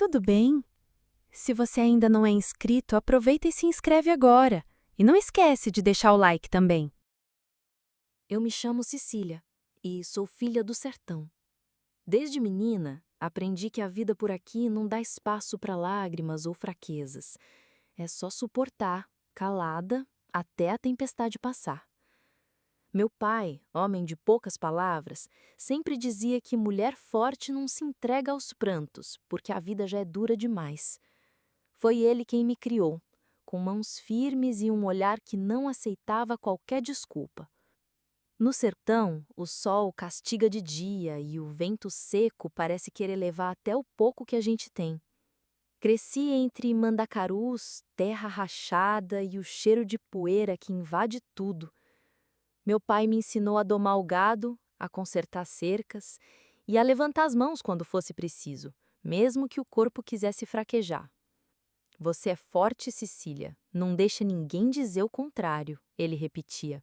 tudo bem? Se você ainda não é inscrito, aproveita e se inscreve agora. E não esquece de deixar o like também. Eu me chamo Cecília e sou filha do sertão. Desde menina, aprendi que a vida por aqui não dá espaço para lágrimas ou fraquezas. É só suportar, calada, até a tempestade passar. Meu pai, homem de poucas palavras, sempre dizia que mulher forte não se entrega aos prantos, porque a vida já é dura demais. Foi ele quem me criou, com mãos firmes e um olhar que não aceitava qualquer desculpa. No sertão, o sol castiga de dia e o vento seco parece querer levar até o pouco que a gente tem. Cresci entre mandacarus, terra rachada e o cheiro de poeira que invade tudo. Meu pai me ensinou a domar o gado, a consertar cercas e a levantar as mãos quando fosse preciso, mesmo que o corpo quisesse fraquejar. Você é forte, Cecília, não deixa ninguém dizer o contrário, ele repetia.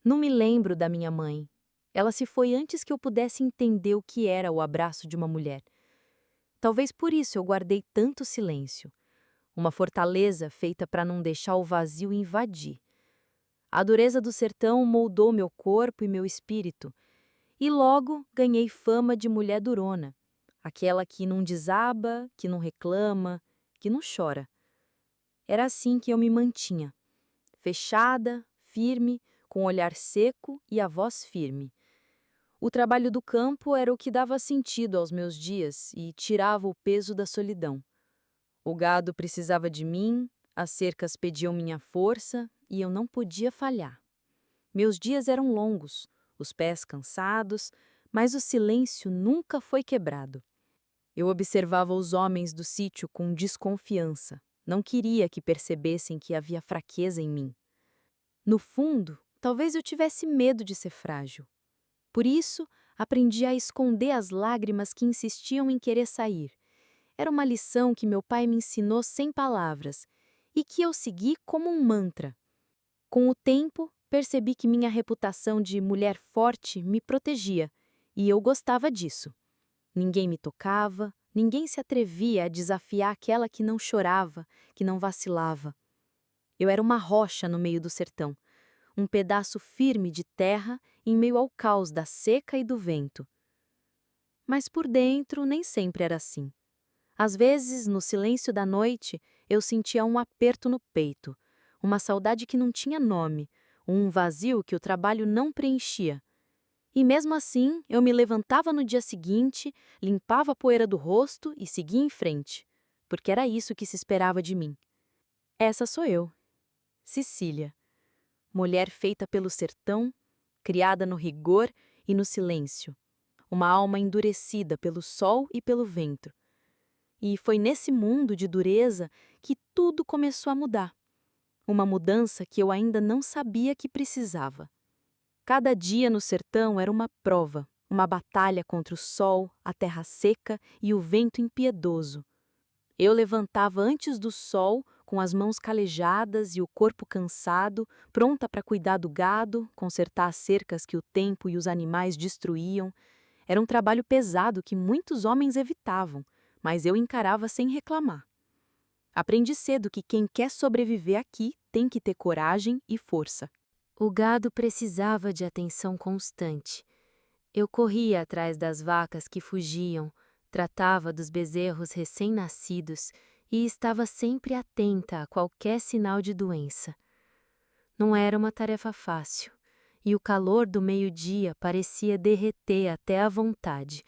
Não me lembro da minha mãe. Ela se foi antes que eu pudesse entender o que era o abraço de uma mulher. Talvez por isso eu guardei tanto silêncio. Uma fortaleza feita para não deixar o vazio invadir. A dureza do sertão moldou meu corpo e meu espírito, e logo ganhei fama de mulher durona, aquela que não desaba, que não reclama, que não chora. Era assim que eu me mantinha, fechada, firme, com o olhar seco e a voz firme. O trabalho do campo era o que dava sentido aos meus dias e tirava o peso da solidão. O gado precisava de mim, as cercas pediam minha força e eu não podia falhar. Meus dias eram longos, os pés cansados, mas o silêncio nunca foi quebrado. Eu observava os homens do sítio com desconfiança. Não queria que percebessem que havia fraqueza em mim. No fundo, talvez eu tivesse medo de ser frágil. Por isso, aprendi a esconder as lágrimas que insistiam em querer sair. Era uma lição que meu pai me ensinou sem palavras e que eu segui como um mantra. Com o tempo, percebi que minha reputação de mulher forte me protegia, e eu gostava disso. Ninguém me tocava, ninguém se atrevia a desafiar aquela que não chorava, que não vacilava. Eu era uma rocha no meio do sertão, um pedaço firme de terra em meio ao caos da seca e do vento. Mas por dentro nem sempre era assim. Às vezes, no silêncio da noite, eu sentia um aperto no peito, uma saudade que não tinha nome, um vazio que o trabalho não preenchia. E mesmo assim, eu me levantava no dia seguinte, limpava a poeira do rosto e seguia em frente, porque era isso que se esperava de mim. Essa sou eu, Cecília, mulher feita pelo sertão, criada no rigor e no silêncio, uma alma endurecida pelo sol e pelo vento. E foi nesse mundo de dureza que tudo começou a mudar. Uma mudança que eu ainda não sabia que precisava. Cada dia no sertão era uma prova, uma batalha contra o sol, a terra seca e o vento impiedoso. Eu levantava antes do sol, com as mãos calejadas e o corpo cansado, pronta para cuidar do gado, consertar as cercas que o tempo e os animais destruíam. Era um trabalho pesado que muitos homens evitavam, mas eu encarava sem reclamar. Aprendi cedo que quem quer sobreviver aqui tem que ter coragem e força. O gado precisava de atenção constante. Eu corria atrás das vacas que fugiam, tratava dos bezerros recém-nascidos e estava sempre atenta a qualquer sinal de doença. Não era uma tarefa fácil, e o calor do meio-dia parecia derreter até a vontade,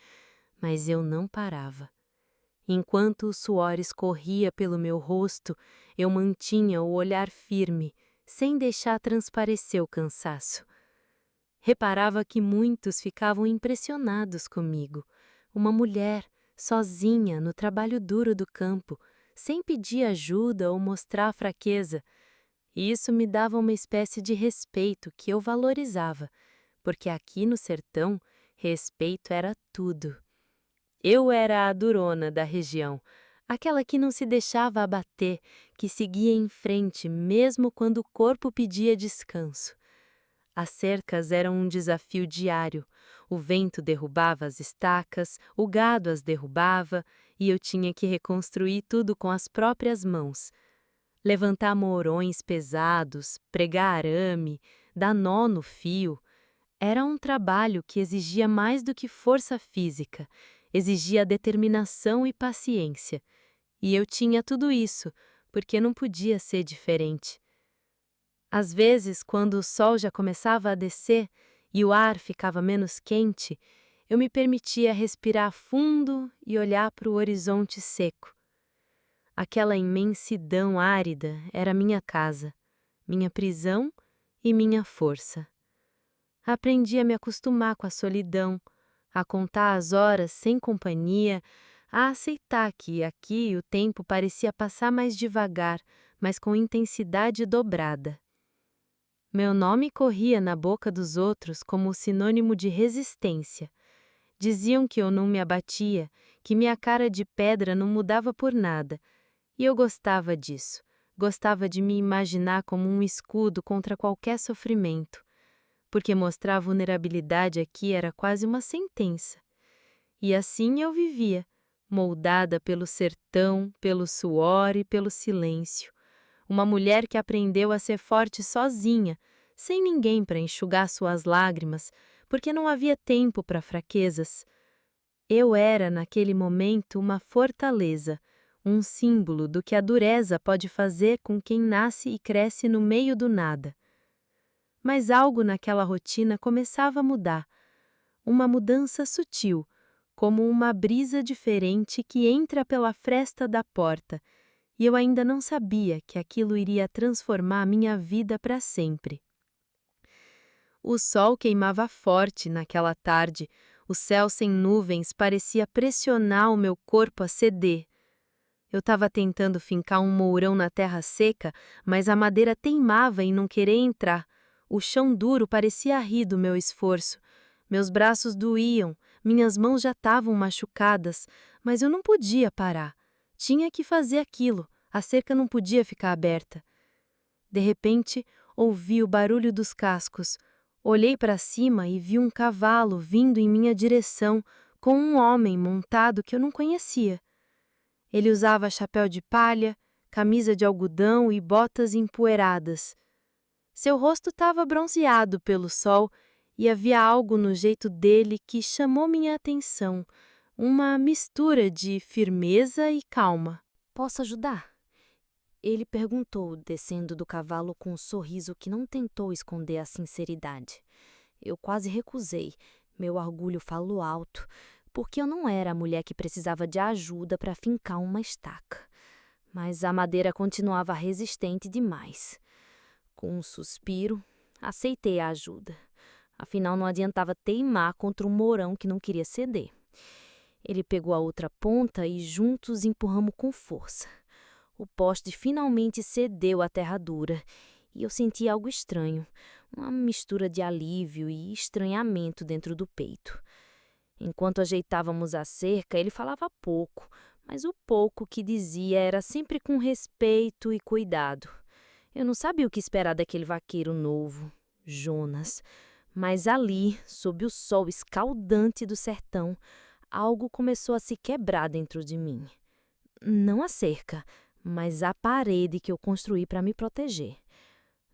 mas eu não parava. Enquanto o suor escorria pelo meu rosto, eu mantinha o olhar firme, sem deixar transparecer o cansaço. Reparava que muitos ficavam impressionados comigo. Uma mulher, sozinha, no trabalho duro do campo, sem pedir ajuda ou mostrar fraqueza. Isso me dava uma espécie de respeito que eu valorizava, porque aqui no sertão, respeito era tudo. Eu era a durona da região, aquela que não se deixava abater, que seguia em frente mesmo quando o corpo pedia descanso. As cercas eram um desafio diário. O vento derrubava as estacas, o gado as derrubava, e eu tinha que reconstruir tudo com as próprias mãos. Levantar mourões pesados, pregar arame, dar nó no fio. Era um trabalho que exigia mais do que força física, exigia determinação e paciência. E eu tinha tudo isso, porque não podia ser diferente. Às vezes, quando o sol já começava a descer e o ar ficava menos quente, eu me permitia respirar fundo e olhar para o horizonte seco. Aquela imensidão árida era minha casa, minha prisão e minha força. Aprendi a me acostumar com a solidão, a contar as horas sem companhia, a aceitar que aqui o tempo parecia passar mais devagar, mas com intensidade dobrada. Meu nome corria na boca dos outros como sinônimo de resistência. Diziam que eu não me abatia, que minha cara de pedra não mudava por nada. E eu gostava disso. Gostava de me imaginar como um escudo contra qualquer sofrimento. Porque mostrar vulnerabilidade aqui era quase uma sentença. E assim eu vivia, moldada pelo sertão, pelo suor e pelo silêncio. Uma mulher que aprendeu a ser forte sozinha, sem ninguém para enxugar suas lágrimas, porque não havia tempo para fraquezas. Eu era, naquele momento, uma fortaleza, um símbolo do que a dureza pode fazer com quem nasce e cresce no meio do nada. Mas algo naquela rotina começava a mudar. Uma mudança sutil, como uma brisa diferente que entra pela fresta da porta, e eu ainda não sabia que aquilo iria transformar minha vida para sempre. O sol queimava forte naquela tarde, o céu sem nuvens parecia pressionar o meu corpo a ceder. Eu estava tentando fincar um mourão na terra seca, mas a madeira teimava em não querer entrar. O chão duro parecia rir do meu esforço. Meus braços doíam, minhas mãos já estavam machucadas, mas eu não podia parar. Tinha que fazer aquilo, a cerca não podia ficar aberta. De repente, ouvi o barulho dos cascos. Olhei para cima e vi um cavalo vindo em minha direção, com um homem montado que eu não conhecia. Ele usava chapéu de palha, camisa de algodão e botas empoeiradas. Seu rosto estava bronzeado pelo sol e havia algo no jeito dele que chamou minha atenção, uma mistura de firmeza e calma. Posso ajudar? Ele perguntou, descendo do cavalo com um sorriso que não tentou esconder a sinceridade. Eu quase recusei, meu orgulho falou alto, porque eu não era a mulher que precisava de ajuda para fincar uma estaca. Mas a madeira continuava resistente demais. Com um suspiro, aceitei a ajuda. Afinal, não adiantava teimar contra um mourão que não queria ceder. Ele pegou a outra ponta e juntos empurramos com força. O poste finalmente cedeu à terra dura e eu senti algo estranho, uma mistura de alívio e estranhamento dentro do peito. Enquanto ajeitávamos a cerca, ele falava pouco, mas o pouco que dizia era sempre com respeito e cuidado. Eu não sabia o que esperar daquele vaqueiro novo, Jonas, mas ali, sob o sol escaldante do sertão, algo começou a se quebrar dentro de mim. Não a cerca, mas a parede que eu construí para me proteger.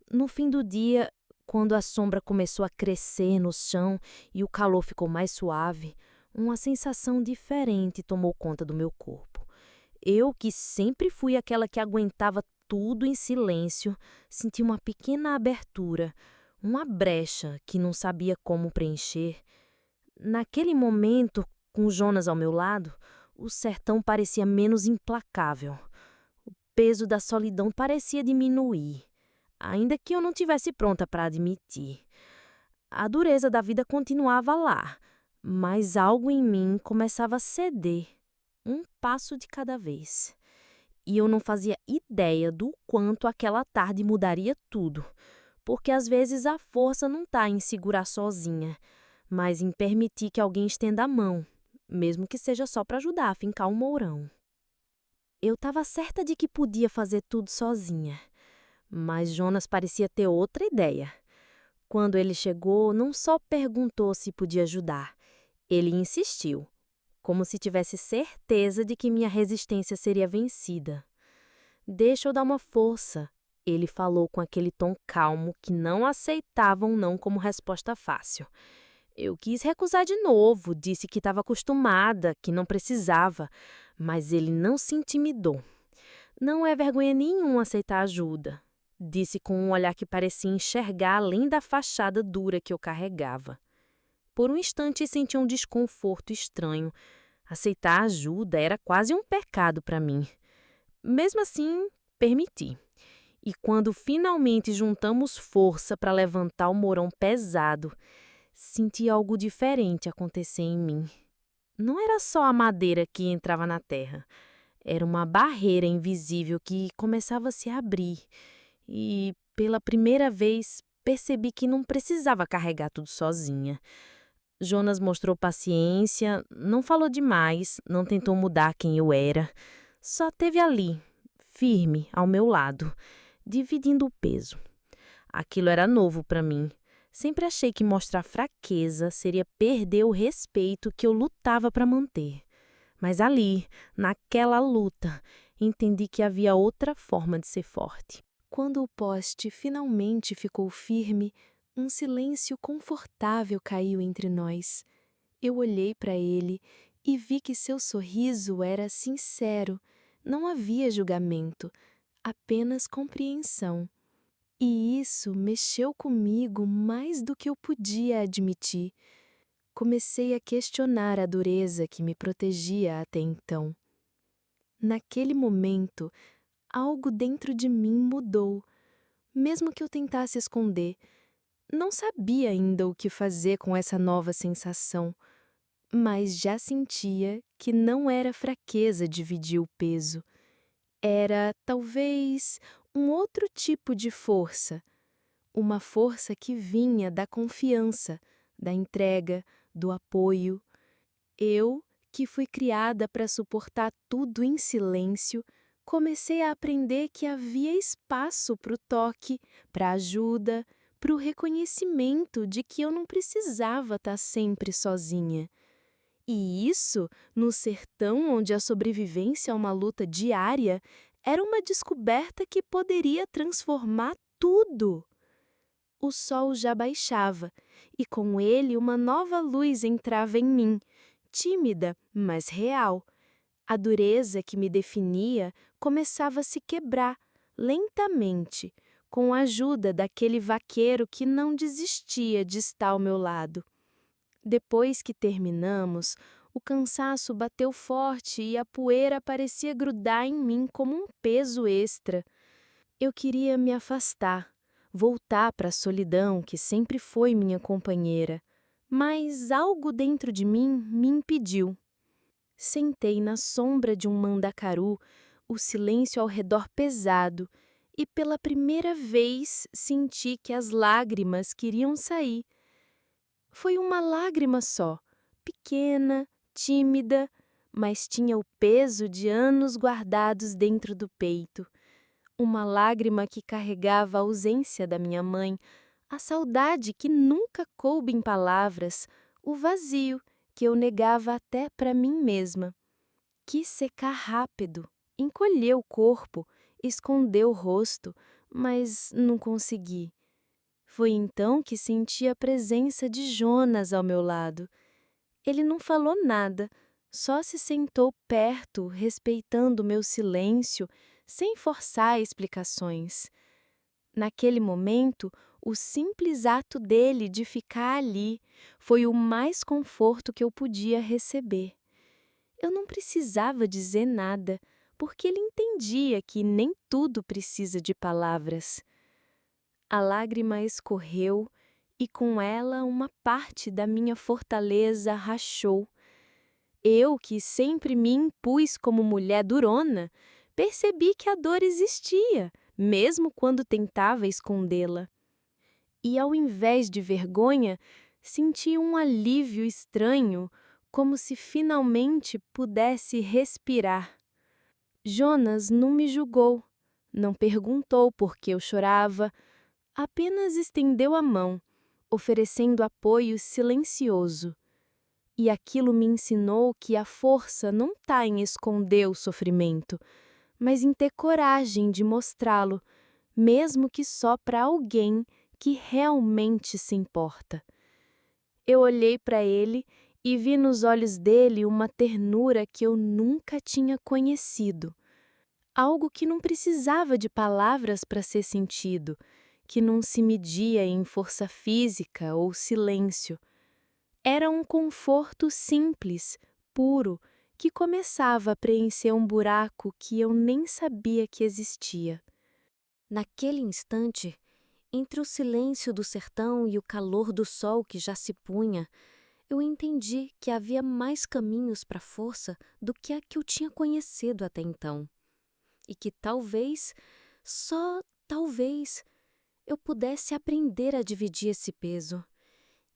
No fim do dia, quando a sombra começou a crescer no chão e o calor ficou mais suave, uma sensação diferente tomou conta do meu corpo. Eu, que sempre fui aquela que aguentava tudo em silêncio, senti uma pequena abertura, uma brecha que não sabia como preencher. Naquele momento, com Jonas ao meu lado, o sertão parecia menos implacável. O peso da solidão parecia diminuir, ainda que eu não tivesse pronta para admitir. A dureza da vida continuava lá, mas algo em mim começava a ceder, um passo de cada vez. E eu não fazia ideia do quanto aquela tarde mudaria tudo, porque às vezes a força não está em segurar sozinha, mas em permitir que alguém estenda a mão, mesmo que seja só para ajudar a fincar um mourão. Eu estava certa de que podia fazer tudo sozinha, mas Jonas parecia ter outra ideia. Quando ele chegou, não só perguntou se podia ajudar, ele insistiu, como se tivesse certeza de que minha resistência seria vencida. "Deixa eu dar uma força", ele falou com aquele tom calmo que não aceitava um não como resposta fácil. Eu quis recusar de novo, disse que estava acostumada, que não precisava, mas ele não se intimidou. "Não é vergonha nenhuma aceitar ajuda", disse com um olhar que parecia enxergar além da fachada dura que eu carregava. Por um instante senti um desconforto estranho. Aceitar ajuda era quase um pecado para mim. Mesmo assim, permiti. E quando finalmente juntamos força para levantar o morão pesado, senti algo diferente acontecer em mim. Não era só a madeira que entrava na terra. Era uma barreira invisível que começava a se abrir. E, pela primeira vez, percebi que não precisava carregar tudo sozinha. Jonas mostrou paciência, não falou demais, não tentou mudar quem eu era. Só esteve ali, firme, ao meu lado, dividindo o peso. Aquilo era novo para mim. Sempre achei que mostrar fraqueza seria perder o respeito que eu lutava para manter. Mas ali, naquela luta, entendi que havia outra forma de ser forte. Quando o poste finalmente ficou firme, um silêncio confortável caiu entre nós. Eu olhei para ele e vi que seu sorriso era sincero. Não havia julgamento, apenas compreensão. E isso mexeu comigo mais do que eu podia admitir. Comecei a questionar a dureza que me protegia até então. Naquele momento, algo dentro de mim mudou. Mesmo que eu tentasse esconder, não sabia ainda o que fazer com essa nova sensação, mas já sentia que não era fraqueza dividir o peso. Era, talvez, um outro tipo de força. Uma força que vinha da confiança, da entrega, do apoio. Eu, que fui criada para suportar tudo em silêncio, comecei a aprender que havia espaço para o toque, para a ajuda, para o reconhecimento de que eu não precisava estar sempre sozinha. E isso, no sertão onde a sobrevivência é uma luta diária, era uma descoberta que poderia transformar tudo. O sol já baixava, e com ele uma nova luz entrava em mim, tímida, mas real. A dureza que me definia começava a se quebrar, lentamente, com a ajuda daquele vaqueiro que não desistia de estar ao meu lado. Depois que terminamos, o cansaço bateu forte e a poeira parecia grudar em mim como um peso extra. Eu queria me afastar, voltar para a solidão que sempre foi minha companheira, mas algo dentro de mim me impediu. Sentei na sombra de um mandacaru, o silêncio ao redor pesado, e pela primeira vez senti que as lágrimas queriam sair. Foi uma lágrima só, pequena, tímida, mas tinha o peso de anos guardados dentro do peito. Uma lágrima que carregava a ausência da minha mãe, a saudade que nunca coube em palavras, o vazio que eu negava até para mim mesma. Quis secar rápido, encolheu o corpo, escondeu o rosto, mas não consegui. Foi então que senti a presença de Jonas ao meu lado. Ele não falou nada, só se sentou perto, respeitando o meu silêncio, sem forçar explicações. Naquele momento, o simples ato dele de ficar ali foi o mais conforto que eu podia receber. Eu não precisava dizer nada, porque ele entendia que nem tudo precisa de palavras. A lágrima escorreu e com ela uma parte da minha fortaleza rachou. Eu, que sempre me impus como mulher durona, percebi que a dor existia, mesmo quando tentava escondê-la. E ao invés de vergonha, senti um alívio estranho, como se finalmente pudesse respirar. Jonas não me julgou, não perguntou por que eu chorava, apenas estendeu a mão, oferecendo apoio silencioso. E aquilo me ensinou que a força não está em esconder o sofrimento, mas em ter coragem de mostrá-lo, mesmo que só para alguém que realmente se importa. Eu olhei para ele e vi nos olhos dele uma ternura que eu nunca tinha conhecido. Algo que não precisava de palavras para ser sentido, que não se media em força física ou silêncio. Era um conforto simples, puro, que começava a preencher um buraco que eu nem sabia que existia. Naquele instante, entre o silêncio do sertão e o calor do sol que já se punha, eu entendi que havia mais caminhos para a força do que a que eu tinha conhecido até então. E que talvez, só talvez, eu pudesse aprender a dividir esse peso.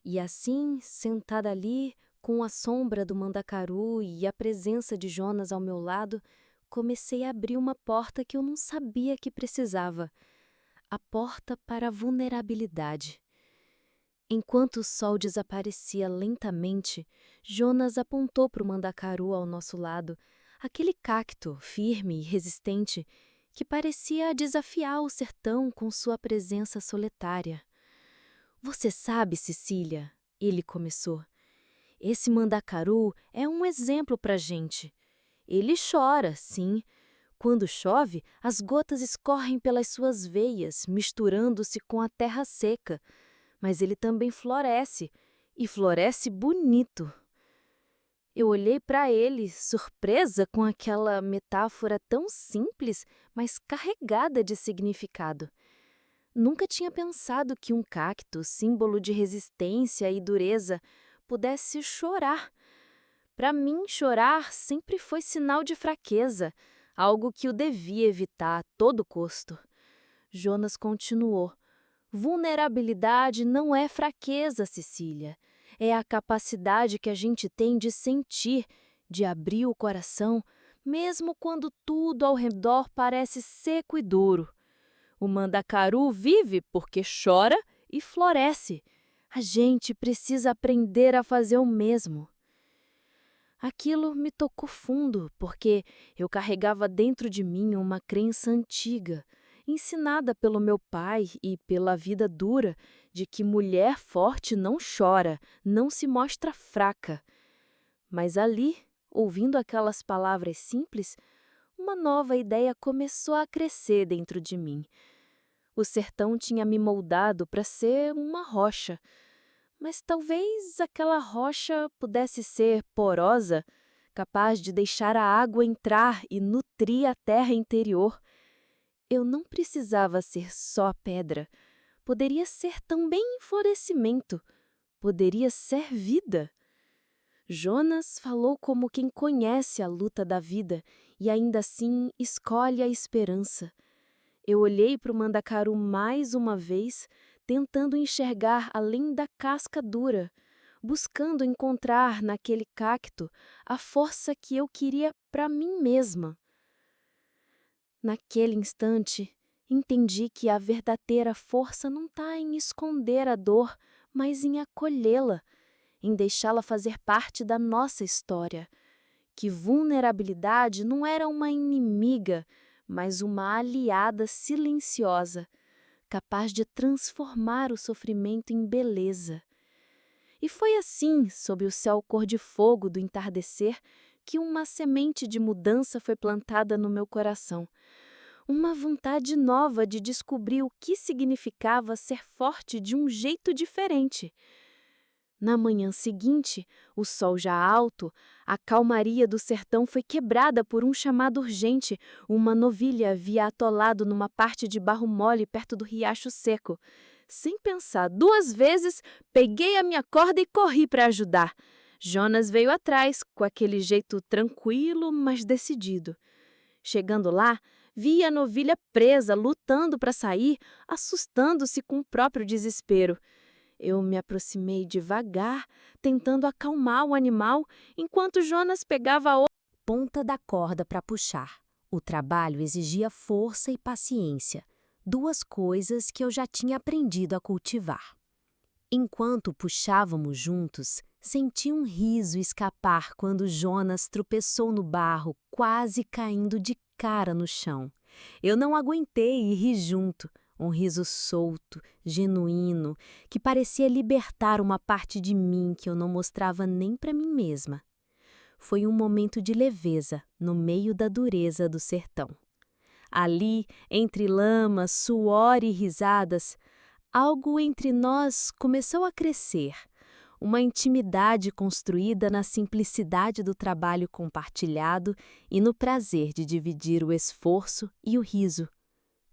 E assim, sentada ali, com a sombra do mandacaru e a presença de Jonas ao meu lado, comecei a abrir uma porta que eu não sabia que precisava. A porta para a vulnerabilidade. Enquanto o sol desaparecia lentamente, Jonas apontou para o mandacaru ao nosso lado, aquele cacto firme e resistente que parecia desafiar o sertão com sua presença solitária. Você sabe, Cecília, ele começou, esse mandacaru é um exemplo para a gente. Ele chora, sim. Quando chove, as gotas escorrem pelas suas veias, misturando-se com a terra seca. Mas ele também floresce, e floresce bonito. Eu olhei para ele, surpresa com aquela metáfora tão simples, mas carregada de significado. Nunca tinha pensado que um cacto, símbolo de resistência e dureza, pudesse chorar. Para mim, chorar sempre foi sinal de fraqueza, algo que eu devia evitar a todo custo. Jonas continuou. Vulnerabilidade não é fraqueza, Cecília. É a capacidade que a gente tem de sentir, de abrir o coração, mesmo quando tudo ao redor parece seco e duro. O mandacaru vive porque chora e floresce. A gente precisa aprender a fazer o mesmo. Aquilo me tocou fundo, porque eu carregava dentro de mim uma crença antiga, ensinada pelo meu pai e pela vida dura, de que mulher forte não chora, não se mostra fraca. Mas ali, ouvindo aquelas palavras simples, uma nova ideia começou a crescer dentro de mim. O sertão tinha me moldado para ser uma rocha, mas talvez aquela rocha pudesse ser porosa, capaz de deixar a água entrar e nutrir a terra interior. Eu não precisava ser só pedra. Poderia ser também florescimento. Poderia ser vida. Jonas falou como quem conhece a luta da vida e ainda assim escolhe a esperança. Eu olhei para o mandacaru mais uma vez, tentando enxergar além da casca dura, buscando encontrar naquele cacto a força que eu queria para mim mesma. Naquele instante, entendi que a verdadeira força não está em esconder a dor, mas em acolhê-la, em deixá-la fazer parte da nossa história. Que vulnerabilidade não era uma inimiga, mas uma aliada silenciosa, capaz de transformar o sofrimento em beleza. E foi assim, sob o céu cor-de-fogo do entardecer, que uma semente de mudança foi plantada no meu coração. Uma vontade nova de descobrir o que significava ser forte de um jeito diferente. Na manhã seguinte, o sol já alto, a calmaria do sertão foi quebrada por um chamado urgente. Uma novilha havia atolado numa parte de barro mole perto do riacho seco. Sem pensar duas vezes, peguei a minha corda e corri para ajudar. Jonas veio atrás, com aquele jeito tranquilo, mas decidido. Chegando lá, vi a novilha presa, lutando para sair, assustando-se com o próprio desespero. Eu me aproximei devagar, tentando acalmar o animal, enquanto Jonas pegava a outra Ponta da corda para puxar. O trabalho exigia força e paciência, duas coisas que eu já tinha aprendido a cultivar. Enquanto puxávamos juntos, senti um riso escapar quando Jonas tropeçou no barro, quase caindo de cara no chão. Eu não aguentei e ri junto, um riso solto, genuíno, que parecia libertar uma parte de mim que eu não mostrava nem para mim mesma. Foi um momento de leveza no meio da dureza do sertão. Ali, entre lama, suor e risadas, algo entre nós começou a crescer, uma intimidade construída na simplicidade do trabalho compartilhado e no prazer de dividir o esforço e o riso.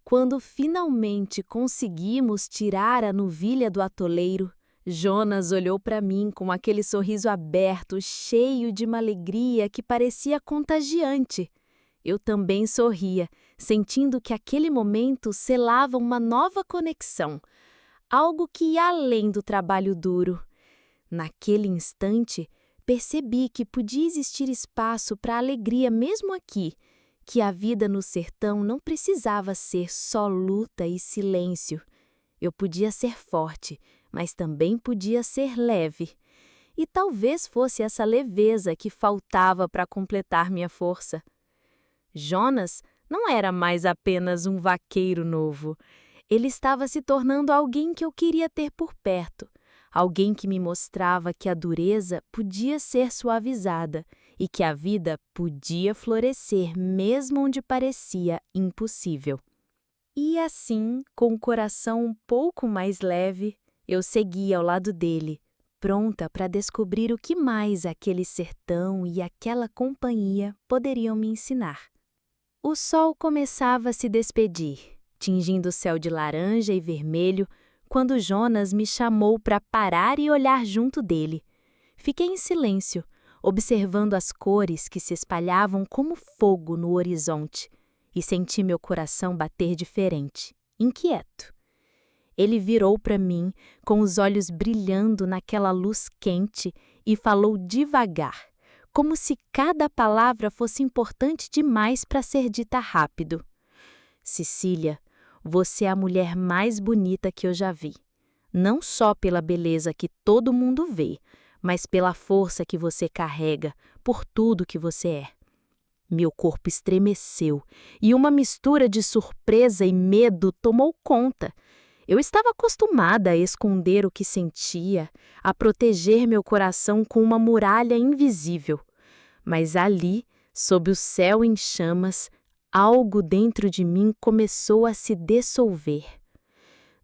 Quando finalmente conseguimos tirar a novilha do atoleiro, Jonas olhou para mim com aquele sorriso aberto, cheio de uma alegria que parecia contagiante. Eu também sorria, sentindo que aquele momento selava uma nova conexão, algo que ia além do trabalho duro. Naquele instante, percebi que podia existir espaço para alegria mesmo aqui, que a vida no sertão não precisava ser só luta e silêncio. Eu podia ser forte, mas também podia ser leve. E talvez fosse essa leveza que faltava para completar minha força. Jonas não era mais apenas um vaqueiro novo. Ele estava se tornando alguém que eu queria ter por perto, alguém que me mostrava que a dureza podia ser suavizada e que a vida podia florescer mesmo onde parecia impossível. E assim, com o coração um pouco mais leve, eu segui ao lado dele, pronta para descobrir o que mais aquele sertão e aquela companhia poderiam me ensinar. O sol começava a se despedir, tingindo o céu de laranja e vermelho, quando Jonas me chamou para parar e olhar junto dele. Fiquei em silêncio, observando as cores que se espalhavam como fogo no horizonte, e senti meu coração bater diferente, inquieto. Ele virou para mim, com os olhos brilhando naquela luz quente, e falou devagar, como se cada palavra fosse importante demais para ser dita rápido. Cecília, você é a mulher mais bonita que eu já vi. Não só pela beleza que todo mundo vê, mas pela força que você carrega, por tudo que você é. Meu corpo estremeceu e uma mistura de surpresa e medo tomou conta. Eu estava acostumada a esconder o que sentia, a proteger meu coração com uma muralha invisível. Mas ali, sob o céu em chamas, algo dentro de mim começou a se dissolver.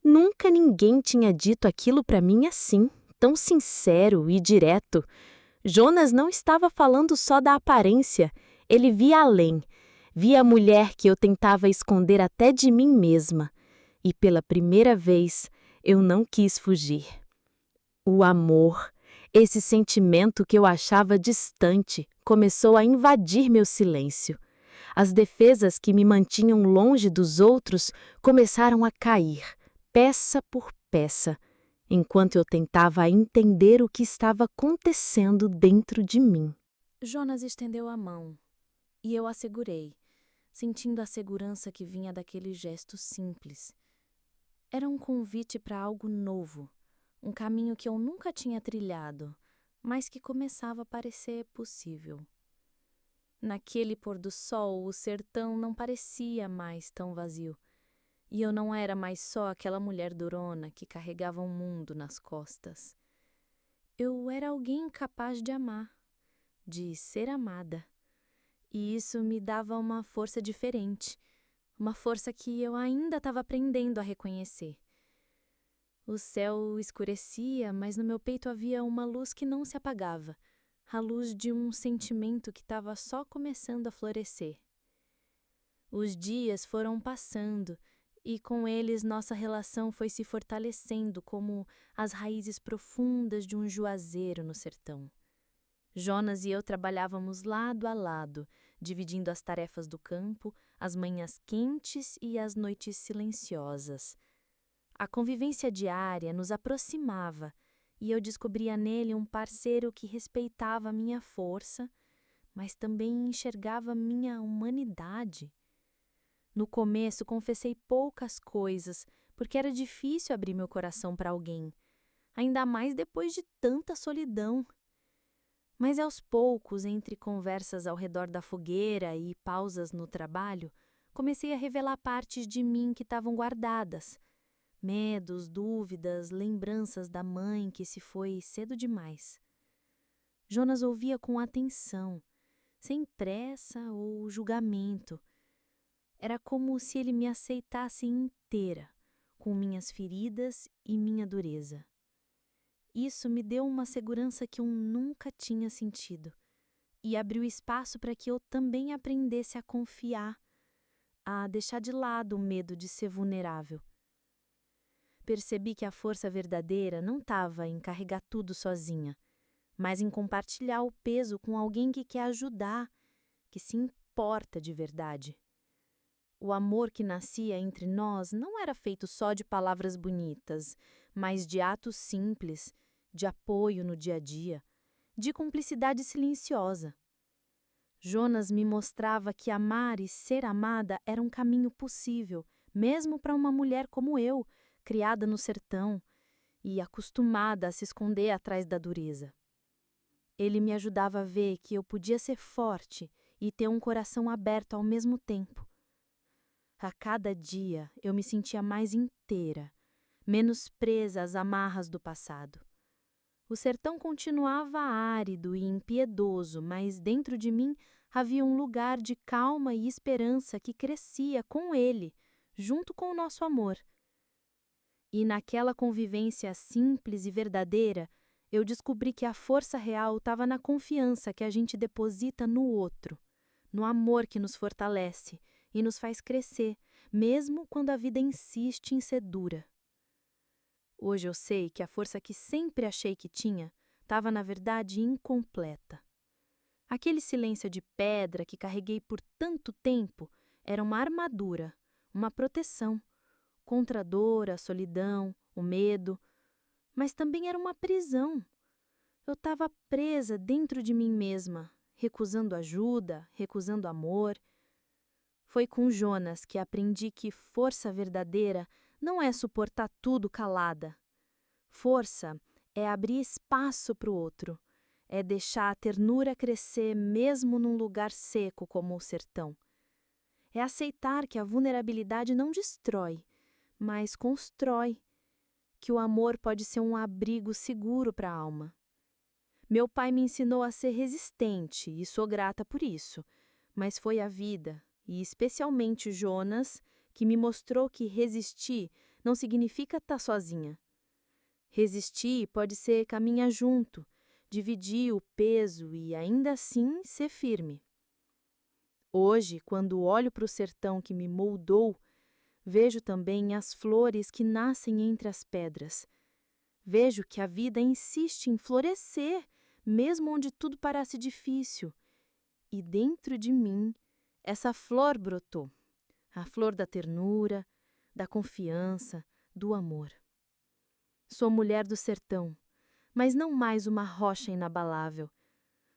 Nunca ninguém tinha dito aquilo para mim assim, tão sincero e direto. Jonas não estava falando só da aparência, ele via além. Via a mulher que eu tentava esconder até de mim mesma. E pela primeira vez, eu não quis fugir. O amor, esse sentimento que eu achava distante, começou a invadir meu silêncio. As defesas que me mantinham longe dos outros começaram a cair, peça por peça, enquanto eu tentava entender o que estava acontecendo dentro de mim. Jonas estendeu a mão e eu a segurei, sentindo a segurança que vinha daquele gesto simples. Era um convite para algo novo, um caminho que eu nunca tinha trilhado, mas que começava a parecer possível. Naquele pôr do sol, o sertão não parecia mais tão vazio, e eu não era mais só aquela mulher durona que carregava um mundo nas costas. Eu era alguém capaz de amar, de ser amada, e isso me dava uma força diferente, uma força que eu ainda estava aprendendo a reconhecer. O céu escurecia, mas no meu peito havia uma luz que não se apagava, a luz de um sentimento que estava só começando a florescer. Os dias foram passando e com eles nossa relação foi se fortalecendo como as raízes profundas de um juazeiro no sertão. Jonas e eu trabalhávamos lado a lado, dividindo as tarefas do campo, as manhãs quentes e as noites silenciosas. A convivência diária nos aproximava e eu descobria nele um parceiro que respeitava a minha força, mas também enxergava minha humanidade. No começo confessei poucas coisas, porque era difícil abrir meu coração para alguém. ainda mais depois de tanta solidão. Mas aos poucos, entre conversas ao redor da fogueira e pausas no trabalho, comecei a revelar partes de mim que estavam guardadas. Medos, dúvidas, lembranças da mãe que se foi cedo demais. Jonas ouvia com atenção, sem pressa ou julgamento. Era como se ele me aceitasse inteira, com minhas feridas e minha dureza. Isso me deu uma segurança que eu nunca tinha sentido e abriu espaço para que eu também aprendesse a confiar, a deixar de lado o medo de ser vulnerável. Percebi que a força verdadeira não estava em carregar tudo sozinha, mas em compartilhar o peso com alguém que quer ajudar, que se importa de verdade. O amor que nascia entre nós não era feito só de palavras bonitas, mas de atos simples, de apoio no dia a dia, de cumplicidade silenciosa. Jonas me mostrava que amar e ser amada era um caminho possível, mesmo para uma mulher como eu, criada no sertão e acostumada a se esconder atrás da dureza. Ele me ajudava a ver que eu podia ser forte e ter um coração aberto ao mesmo tempo. A cada dia eu me sentia mais inteira, menos presa às amarras do passado. O sertão continuava árido e impiedoso, mas dentro de mim havia um lugar de calma e esperança que crescia com ele, junto com o nosso amor. E naquela convivência simples e verdadeira, eu descobri que a força real estava na confiança que a gente deposita no outro, no amor que nos fortalece e nos faz crescer, mesmo quando a vida insiste em ser dura. Hoje eu sei que a força que sempre achei que tinha estava, na verdade, incompleta. Aquele silêncio de pedra que carreguei por tanto tempo era uma armadura, uma proteção contra a dor, a solidão, o medo, mas também era uma prisão. Eu estava presa dentro de mim mesma, recusando ajuda, recusando amor. Foi com Jonas que aprendi que força verdadeira não é suportar tudo calada. Força é abrir espaço para o outro, é deixar a ternura crescer mesmo num lugar seco como o sertão. É aceitar que a vulnerabilidade não destrói, mas constrói, que o amor pode ser um abrigo seguro para a alma. Meu pai me ensinou a ser resistente e sou grata por isso, mas foi a vida, e especialmente Jonas, que me mostrou que resistir não significa estar sozinha. Resistir pode ser caminhar junto, dividir o peso e ainda assim ser firme. Hoje, quando olho para o sertão que me moldou, vejo também as flores que nascem entre as pedras. Vejo que a vida insiste em florescer, mesmo onde tudo parece difícil. E dentro de mim, essa flor brotou. A flor da ternura, da confiança, do amor. Sou mulher do sertão, mas não mais uma rocha inabalável.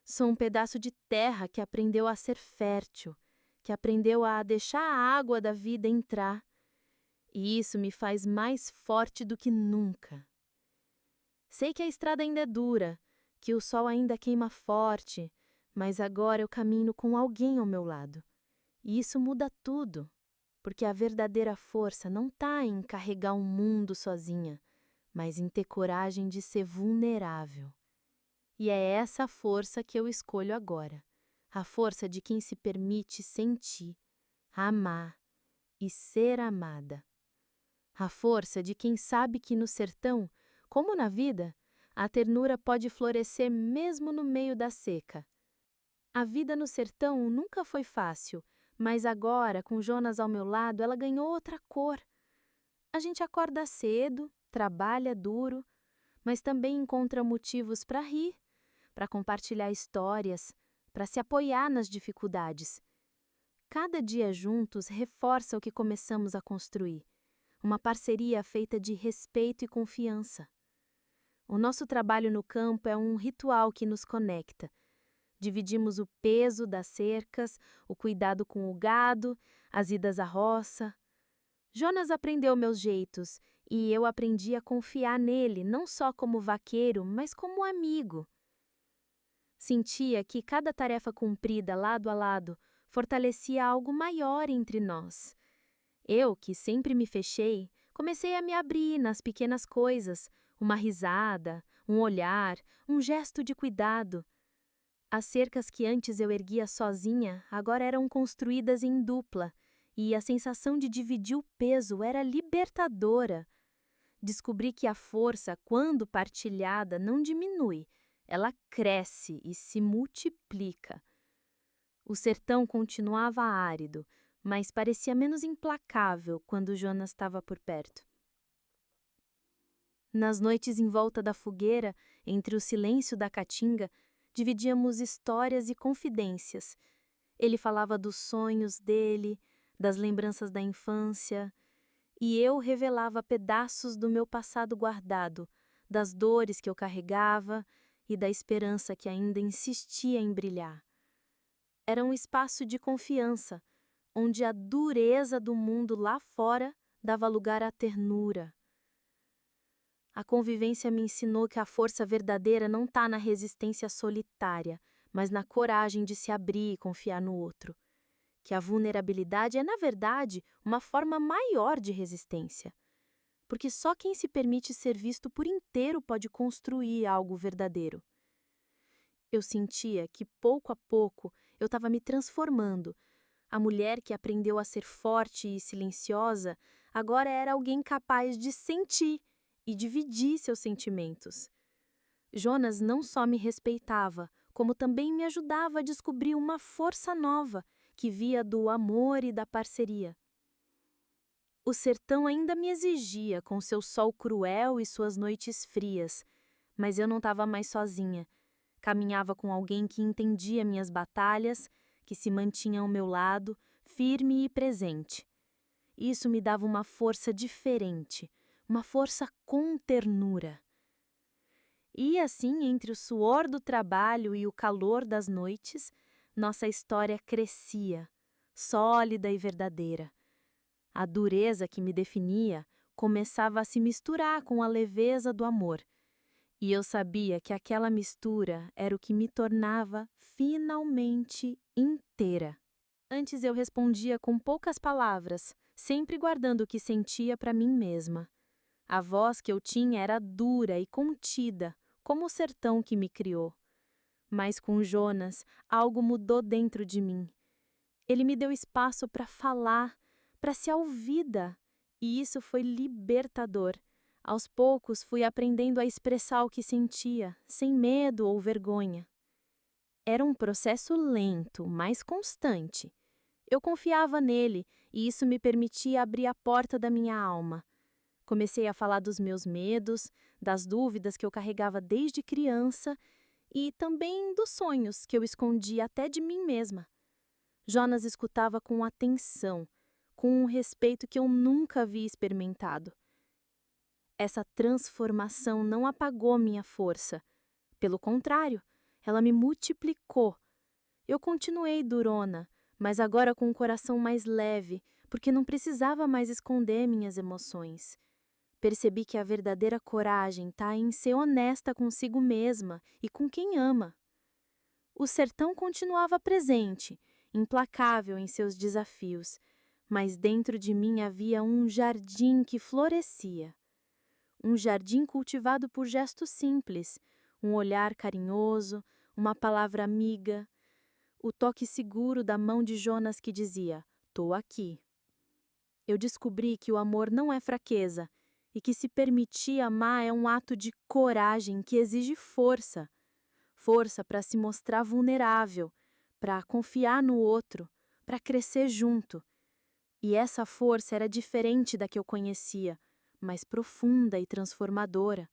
Sou um pedaço de terra que aprendeu a ser fértil, que aprendeu a deixar a água da vida entrar. E isso me faz mais forte do que nunca. Sei que a estrada ainda é dura, que o sol ainda queima forte, mas agora eu caminho com alguém ao meu lado. E isso muda tudo, porque a verdadeira força não está em carregar um mundo sozinha, mas em ter coragem de ser vulnerável. E é essa força que eu escolho agora, a força de quem se permite sentir, amar e ser amada. A força de quem sabe que no sertão, como na vida, a ternura pode florescer mesmo no meio da seca. A vida no sertão nunca foi fácil, mas agora, com Jonas ao meu lado, ela ganhou outra cor. A gente acorda cedo, trabalha duro, mas também encontra motivos para rir, para compartilhar histórias, para se apoiar nas dificuldades. Cada dia juntos reforça o que começamos a construir, uma parceria feita de respeito e confiança. O nosso trabalho no campo é um ritual que nos conecta. Dividimos o peso das cercas, o cuidado com o gado, as idas à roça. Jonas aprendeu meus jeitos e eu aprendi a confiar nele não só como vaqueiro, mas como amigo. Sentia que cada tarefa cumprida lado a lado fortalecia algo maior entre nós. Eu, que sempre me fechei, comecei a me abrir nas pequenas coisas, uma risada, um olhar, um gesto de cuidado. As cercas que antes eu erguia sozinha agora eram construídas em dupla, e a sensação de dividir o peso era libertadora. Descobri que a força, quando partilhada, não diminui, ela cresce e se multiplica. O sertão continuava árido, mas parecia menos implacável quando Jonas estava por perto. Nas noites em volta da fogueira, entre o silêncio da caatinga, dividíamos histórias e confidências. Ele falava dos sonhos dele, das lembranças da infância, e eu revelava pedaços do meu passado guardado, das dores que eu carregava e da esperança que ainda insistia em brilhar. Era um espaço de confiança, onde a dureza do mundo lá fora dava lugar à ternura. A convivência me ensinou que a força verdadeira não está na resistência solitária, mas na coragem de se abrir e confiar no outro. Que a vulnerabilidade é, na verdade, uma forma maior de resistência. Porque só quem se permite ser visto por inteiro pode construir algo verdadeiro. Eu sentia que, pouco a pouco, eu estava me transformando. A mulher que aprendeu a ser forte e silenciosa agora era alguém capaz de sentir e dividir seus sentimentos. Jonas não só me respeitava, como também me ajudava a descobrir uma força nova que via do amor e da parceria. O sertão ainda me exigia com seu sol cruel e suas noites frias, mas eu não estava mais sozinha. Caminhava com alguém que entendia minhas batalhas, que se mantinha ao meu lado, firme e presente. Isso me dava uma força diferente, uma força com ternura. E assim, entre o suor do trabalho e o calor das noites, nossa história crescia, sólida e verdadeira. A dureza que me definia começava a se misturar com a leveza do amor. E eu sabia que aquela mistura era o que me tornava finalmente inteira. Antes eu respondia com poucas palavras, sempre guardando o que sentia para mim mesma. A voz que eu tinha era dura e contida, como o sertão que me criou. Mas com Jonas, algo mudou dentro de mim. Ele me deu espaço para falar, para ser ouvida, e isso foi libertador. Aos poucos fui aprendendo a expressar o que sentia, sem medo ou vergonha. Era um processo lento, mas constante. Eu confiava nele e isso me permitia abrir a porta da minha alma. Comecei a falar dos meus medos, das dúvidas que eu carregava desde criança e também dos sonhos que eu escondia até de mim mesma. Jonas escutava com atenção, com um respeito que eu nunca havia experimentado. Essa transformação não apagou minha força. Pelo contrário, ela me multiplicou. Eu continuei durona, mas agora com um coração mais leve, porque não precisava mais esconder minhas emoções. Percebi que a verdadeira coragem está em ser honesta consigo mesma e com quem ama. O sertão continuava presente, implacável em seus desafios, mas dentro de mim havia um jardim que florescia. Um jardim cultivado por gestos simples, um olhar carinhoso, uma palavra amiga, o toque seguro da mão de Jonas que dizia: "Tô aqui". Eu descobri que o amor não é fraqueza e que se permitir amar é um ato de coragem que exige força. Força para se mostrar vulnerável, para confiar no outro, para crescer junto. E essa força era diferente da que eu conhecia, mais profunda e transformadora.